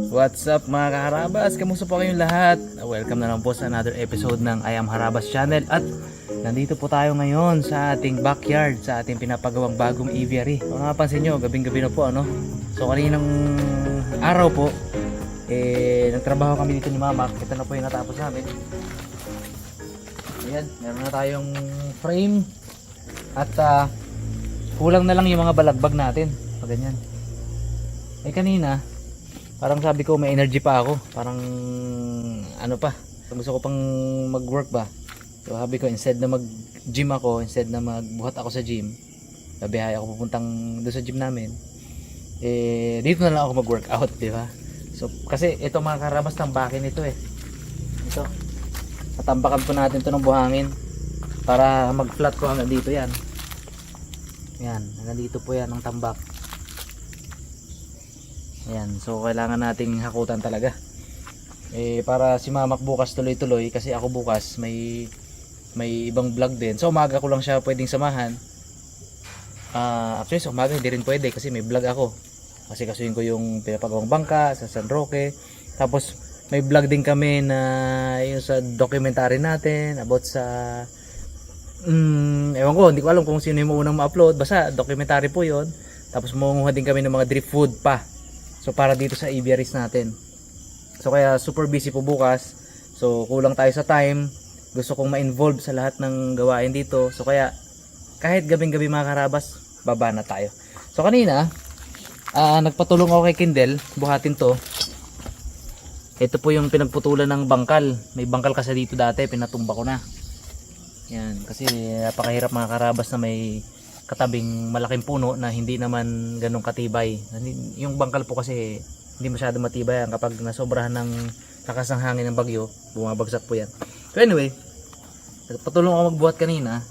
What's up mga kaharabas? Kamusta po kayong lahat? Welcome na lang po sa another episode ng I Am Harabas Channel. At nandito po tayo ngayon sa ating backyard, sa ating pinapagawang bagong aviary. Kung napansin nyo, gabing-gabi na po ano. So kaninang araw po nagtrabaho kami dito ni Mama. Ito na po yung natapos namin. Ayan, meron na tayong frame. At kulang na lang yung mga balagbag natin. Pag ganyan. Kanina parang sabi ko may energy pa ako, parang ano pa, gusto ko pang mag-work ba. So sabi ko instead na mag-gym ako, instead na magbuhat ako sa gym, babiyahe ako pupuntang doon sa gym namin, dito na lang ako mag-workout, di ba? So kasi ito mga karabas, tambakin ito ito, natambakan po natin ito ng buhangin para mag-flat ko hanggang dito. Yan, hanggang dito po yan ang tambak. Ayan, so kailangan nating hakutan talaga. Para si Mamak bukas tuloy-tuloy, kasi ako bukas may ibang vlog din. So umaga ko lang siya pwedeng samahan. Actually sa umaga hindi rin pwede kasi may vlog ako. Kasi kasuyin ko yung pinapagawang bangka sa San Roque. Tapos may vlog din kami na yung sa documentary natin about sa ewan ko, hindi ko alam kung sino yung unang ma-upload. Basta documentary po yon. Tapos mangunguha din kami ng mga drift food pa. So para dito sa aviaries natin. So kaya super busy po bukas. So kulang tayo sa time. Gusto kong ma-involve sa lahat ng gawain dito. So kaya kahit gabing-gabi mga karabas, baba na tayo. So kanina nagpatulong ako kay Kindle, buhatin to. Ito po yung pinagputulan ng bangkal. May bangkal kasi dito dati, pinatumba ko na. Yan, kasi napakahirap mga karabas na may katabing malaking puno na hindi naman ganun katibay. Yung bangkal po kasi hindi masyado matibay yan. Kapag nasobrahan ng lakas ng hangin ng bagyo, bumabagsak po yan. So anyway, nagpatulong ako magbuhat kanina.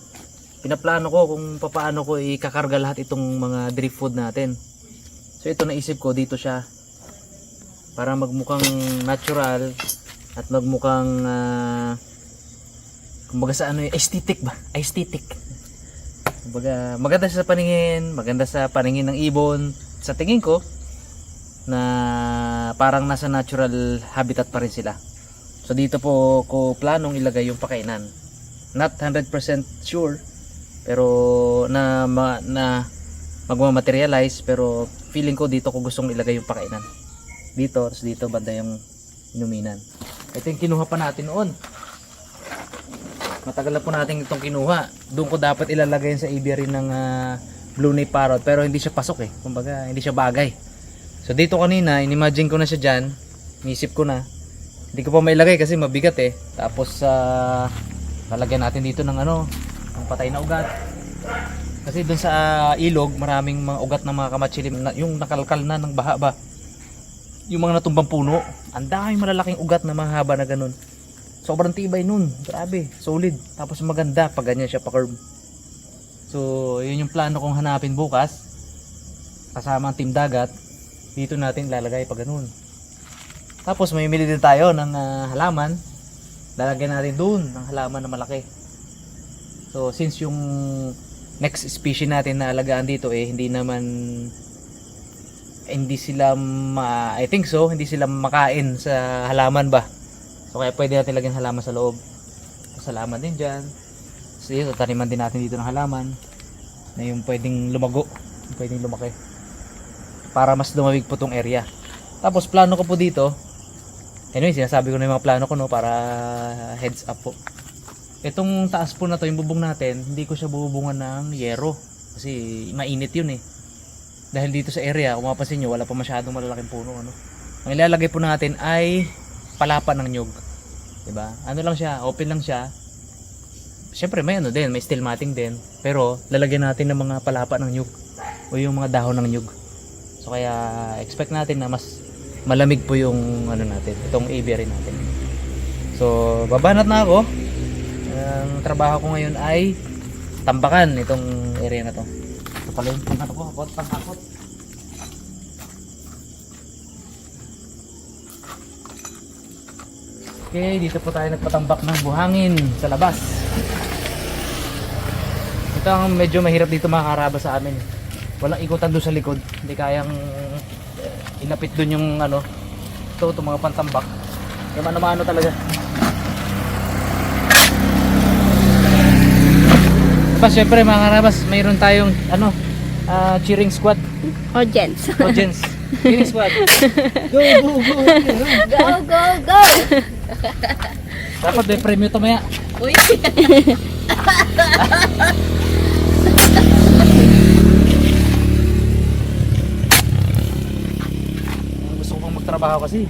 Pinaplano ko kung paano ko ikakarga lahat itong mga drift food natin. So ito naisip ko, dito siya para magmukhang natural at magmukhang kumbaga sa ano, aesthetic ba? Aesthetic. Kumbaga, maganda siya sa paningin, maganda sa paningin ng ibon. Sa tingin ko na parang nasa natural habitat pa rin sila. So dito po ko planong ilagay yung pakainan. Not 100% sure, pero na magmamaterialize, pero feeling ko dito ko gustong ilagay yung pakainan. Dito, tapos dito banda yung inuminan. Ito yung kinuha pa natin noon. Matagal na po natin itong kinuha. Doon ko dapat ilalagay sa aviary ng Blue Nape Parrot, pero hindi siya pasok kumbaga hindi siya bagay. So dito kanina inimagine ko na siya dyan, inisip ko na hindi ko pa mailagay kasi mabigat tapos lalagyan natin dito ng ng patay na ugat, kasi doon sa ilog maraming mga ugat ng mga kamatsilim yung nakalkal na ng baha ba, yung mga natumbang puno, ang daming malalaking ugat na mahaba na ganun. Sobrang tibay nun, grabe, solid. Tapos maganda pag ganyan siya pa-curve. So yun yung plano kong hanapin bukas, kasama ang team dagat. Dito natin lalagay pag ganun. Tapos may mili din tayo ng halaman. Lalagyan natin dun ng halaman na malaki. So since yung next species natin na alagaan dito hindi sila I think so, hindi sila makain sa halaman ba. So kaya pwede natin lagyan halaman sa loob. Halaman din dyan. So yun, taniman din natin dito ng halaman na yung pwedeng lumago, yung pwedeng lumaki, para mas lumawig po tong area. Tapos plano ko po dito, anyway sinasabi ko na yung mga plano ko para heads up po. Itong taas po na to, yung bubong natin, hindi ko siya bubungan ng yero kasi mainit yun dahil dito sa area, kung mapapansin nyo, wala pa masyadong malalaking puno Ang ilalagay po natin ay palapa ng nyug, diba? Ano lang siya, open lang siya. Siyempre may din, may steel matting din, pero lalagyan natin ng mga palapa ng nyug o yung mga dahon ng nyug. So kaya expect natin na mas malamig po yung natin, itong aviary natin. So babanat na ako. Ang trabaho ko ngayon ay tambakan itong area na to. Ito pala yung pangakot. Okay, dito po tayo nagpatambak ng buhangin sa labas. Ito ang medyo mahirap dito mga karaba sa amin. walang ikutan doon sa likod, hindi kayang inapit doon yung ano, ito mga pantambak, yung ano talaga. Tapos syempre mga karabas, mayroon tayong ano, cheering squad. Audience. Audience. Cheering squad. Go, go, go. Go, go, go! Dapat may premyo to maya. Uy! Gusto ko pang magtrabaho kasi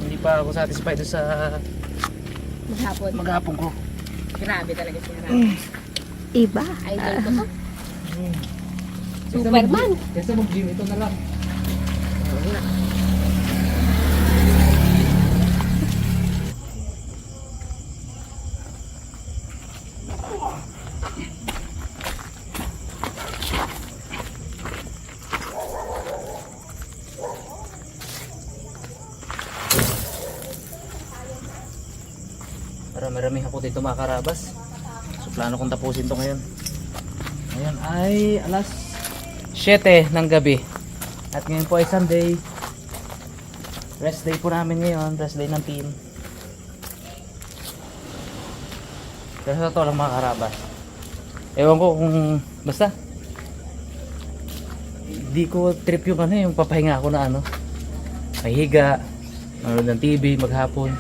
hindi pa ako satisfied sa maghapon ko. Grabe talaga siya. Iba. Idol ko to. Superman. Kesa mag-gym, ito na lang. Marami-rami ako dito mga karabas. So plano kong tapusin to ngayon. Ngayon ay alas 7 ng gabi. At ngayon po ay Sunday. Rest day po namin ngayon. Rest day ng team. Pero sa to lang mga karabas. Ewan ko kung basta hindi ko trip yung ano, yung papahinga ako na ano, mahihiga, manood ng TV maghapon,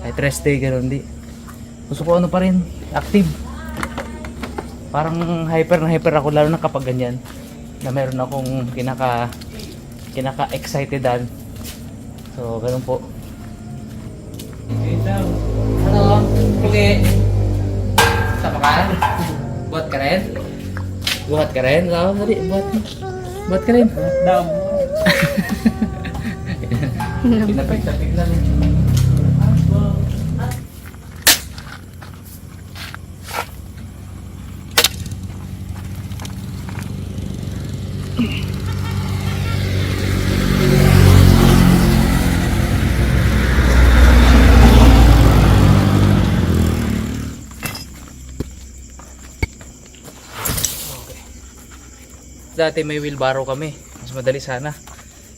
kahit rest day gano'n. Di gusto ko ano pa rin, active. Parang hyper na hyper ako, lalo na kapag ganyan na meron akong kinaka-excitedan. So ganun po. Ano? Okay. Sama ka? Buhat ka rin? Buhat ka rin? Lalo, dali, buhat ka rin. Daw. Pinapig-tapig lang. Dati may wheelbarrow kami, mas madali sana,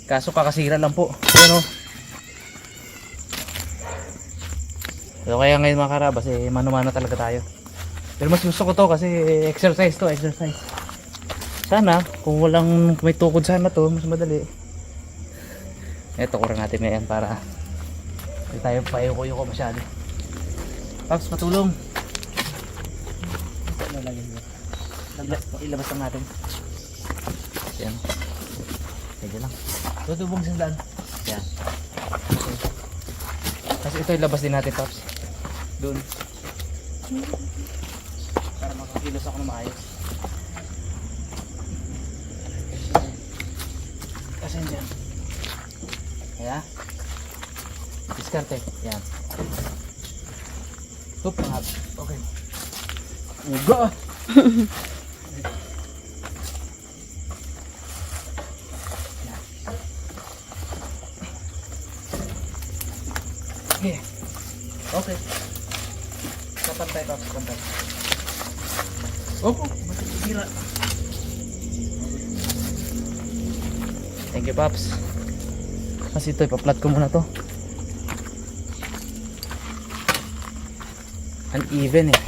kaso kakasira lang po. Pero kaya ngayon mga karabas mano-mano talaga tayo. Pero mas gusto ko to kasi exercise to, exercise. Sana kung walang may tukod sana to, mas madali. Eto kurang natin na yan para hindi tayo payuko-yuko masyado. Paps, patulong. Ilabas lang natin. Yan. Pwede lang. Tutubong sindan. Yan. Okay. Kasi ito ilabas din natin, Paps. Doon. Para makakilos ako na maayos. Kasi dyan. Kaya. Diskarte. Yan. Hup. Okay. Uga! Okay. Okay. Kapantay, Paps. Kapantay. Opo. Masira. Thank you, Paps. Kasi ito, ipaplat ko muna to. Uneven eh.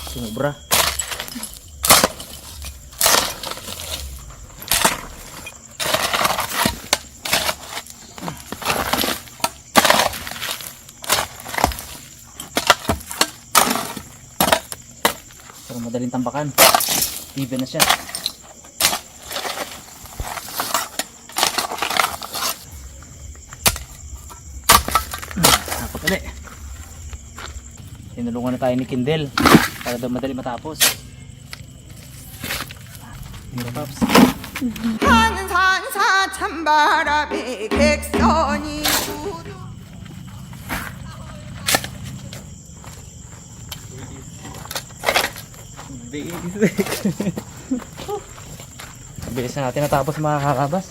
Sumobra. Pero madaling tambakan. Even na siya. Napakali. Tinulungan na tayo ni Kindel para daw madali matapos. Mira, Paps. 한산사 찬바람에 객선이 부르 Bilis na natin natapos mga kakabas.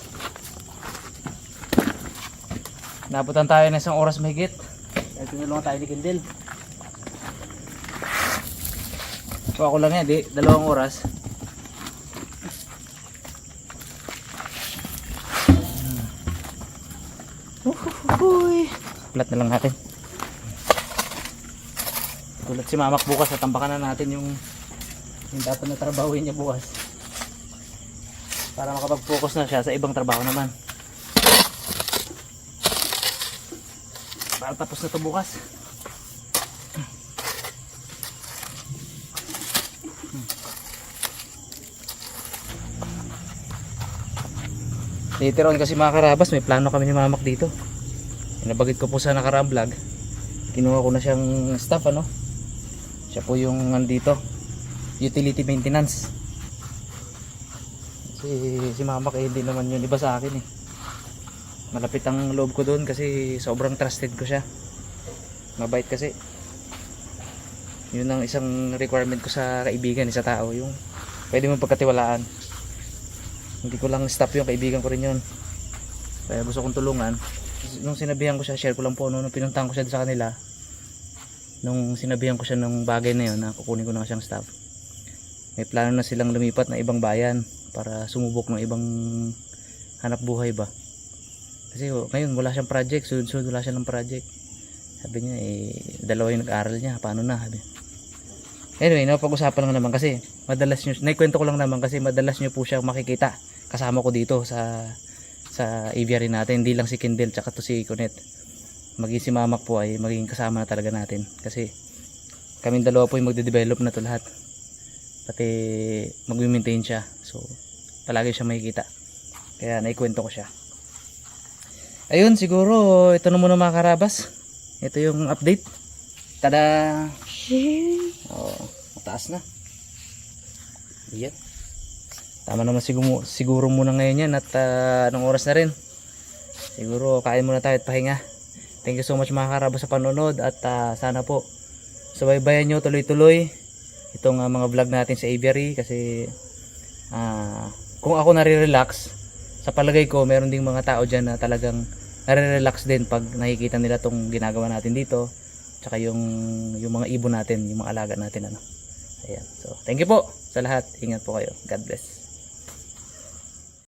Nabutan tayo ng 1 oras mahigit. Kaya tinulungan tayo ni Kindel. So ako lang yan, 2 oras. Plat na lang natin. Tulad si Mamak bukas, natambakan na natin yung dapat na trabahuin niya bukas. Para makapag-focus na siya sa ibang trabaho naman. Para tapos na to bukas. Later on kasi mga karabas, may plano kami ni Mamak dito. Nabagit ko po sa nakaraang vlog. Kinuha ko na siyang staff, ano. Siya po yung nandito, utility maintenance. Si Mamak hindi naman yun iba sa akin eh. Malapit ang loob ko doon kasi sobrang trusted ko siya. Mabait kasi. Yun ang isang requirement ko sa kaibigan, sa tao, yung pwede mo pagkatiwalaan. Hindi ko lang staff yung kaibigan ko rin yun. Kaya gusto kong tulungan. Nung sinabihan ko siya, share ko lang po, nung pinuntahan ko siya sa kanila, nung sinabihan ko siya ng bagay na yun, na kukunin ko na siyang staff, may plano na silang lumipat na ibang bayan para sumubok ng ibang hanap buhay ba. Kasi ngayon wala siyang project, sunod-sunod wala siya ng project. Sabi niya, 2 yung nag-aaral niya, paano na? Sabi. Anyway, napag-usapan lang naman kasi madalas nyo, naikwento ko lang naman kasi madalas nyo po siya makikita kasama ko dito sa aviary natin. Hindi lang si Kindle tsaka to si Kunet, maging si Mamak po ay maging kasama na talaga natin kasi kaming dalawa po yung magde-develop na to lahat, pati mag-maintain siya, so palagi siya makikita, kaya naikwento ko siya. Ayun, siguro ito na muna mga karabas, ito yung update. Tada! Oh, mataas na. Iyan. Tama naman siguro muna ngayon yan at anong oras na rin. Siguro kain muna tayo at pahinga. Thank you so much mga karabas sa panonood at sana po subaybayan nyo tuloy-tuloy itong mga vlog natin sa aviary kasi kung ako nare-relax, sa palagay ko meron ding mga tao dyan na talagang nare-relax din pag nakikita nila tong ginagawa natin dito, tsaka yung mga ibon natin, yung mga alaga natin, ano. Ayan. So thank you po sa lahat, ingat po kayo, God bless.